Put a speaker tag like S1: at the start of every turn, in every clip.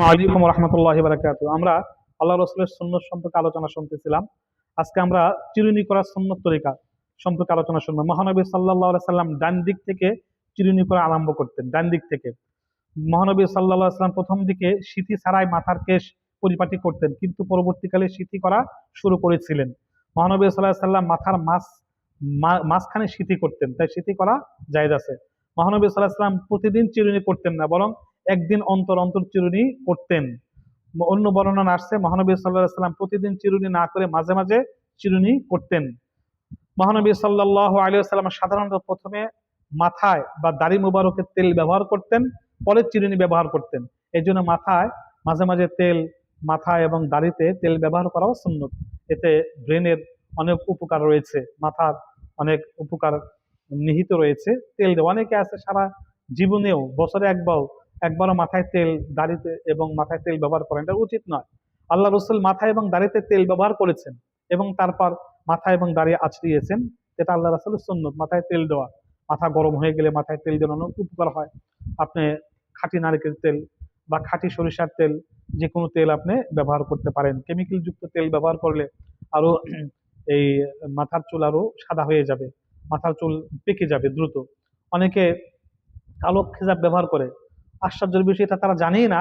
S1: আলাইকুম রহমতুল্লাহি বারাকাতু। আমরা আল্লাহ রসুলের সুন্নত সম্পর্কে আলোচনা শুনতেছিলাম। আজকে আমরা চিরুনি করার সুন্নত তরিকা সম্পর্কে আলোচনা শুনবো। মহানবী সাল্লাল্লাহু আলাইহি সাল্লাম ডান দিক থেকে চিরুনি করা আরম্ভ করতেন, ডান দিক থেকে। মহানবী সাল্লাল্লাহু আলাইহি সাল্লাম প্রথম দিকে সিথি ছাড়াই মাথার কেশ পরিপাটি করতেন, কিন্তু পরবর্তীকালে সিথি করা শুরু করেছিলেন। মহানবী সাল্লাল্লাহু আলাইহি সাল্লাম মাথার মাঝখানে সিথি করতেন, তাই সিথি করা জায়েজ আছে। মহানবী সাল্লাল্লাহু আলাইহি সাল্লাম প্রতিদিন চিরুনি করতেন না, বরং একদিন অন্তর অন্তর চিরুনি করতেন। অন্য বর্ণনা আসছে মহানবী সাল্লাল্লাহু আলাইহি সাল্লাম প্রতিদিন চিরুনি না করে মাঝে মাঝে চিরুনি করতেন। মহানবী সাল্লাল্লাহু আলাইহি ওয়াসাল্লাম সাধারণত প্রথমে মাথায় বা দাড়ি মুবারকের তেল ব্যবহার করতেন, পরে চিরুনি ব্যবহার করতেন। এই জন্য মাথায় মাঝে মাঝে মাথায় এবং দাড়িতে তেল ব্যবহার করাও সুন্নত। এতে ব্রেনের অনেক উপকার রয়েছে, মাথার অনেক উপকার নিহিত রয়েছে তেল দেওয়া। অনেকে আছে সারা জীবনেও বছরে একবারও মাথায় তেল, দাড়িতে এবং মাথায় তেল ব্যবহার করেন, এটা উচিত নয়। আল্লাহ রসুল মাথায় এবং দাড়িতে তেল ব্যবহার করেছেন এবং তারপর মাথা এবং দাড়ি আঁচড়িয়েছেন। এটা আল্লাহ রাসূলের সুন্নত, মাথায় তেল দেওয়া। মাথা গরম হয়ে গেলে মাথায় তেল দেওয়ার অনেক উপকার হয়। আপনি খাঁটি নারকেল তেল বা খাঁটি সরিষার তেল, যে কোনো তেল আপনি ব্যবহার করতে পারেন। কেমিক্যাল যুক্ত তেল ব্যবহার করলে আরো এই মাথার চুল আরো সাদা হয়ে যাবে, মাথার চুল পেকে যাবে দ্রুত। অনেকে কালো খেজাব ব্যবহার করে। আশ্চর্যের বিষয়, এটা তারা জানেই না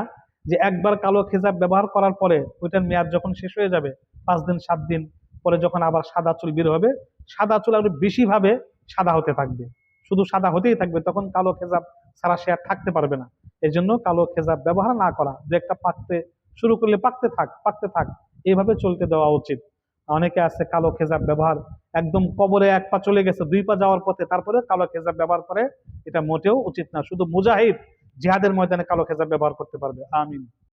S1: যে একবার কালো খেজাব ব্যবহার করার পরে ওইটার মেয়াদ যখন শেষ হয়ে যাবে, 5 দিন 7 দিন পরে যখন আবার সাদা চুল বের হবে, সাদা চুল আরো বেশি ভাবে সাদা হতে থাকবে, শুধু সাদা হতেই থাকবে। তখন কালো খেজাব ছাড়া সে আর থাকতে পারবে না। এই জন্য কালো খেজাব ব্যবহার না করা, যে একটা পাকতে শুরু করলে পাকতে থাক পাকতে থাক, এইভাবে চলতে দেওয়া উচিত। অনেকে আছে কালো খেজাব ব্যবহার, একদম কবরে 1 পা চলে গেছে, 2 পা যাওয়ার পথে তারপরে কালো খেজাব ব্যবহার করে। এটা মোটেও উচিত না। শুধু মুজাহিদ জিহাদের ময়দানে কালো খেজাব ব্যবহার করতে পারবে। আমিন।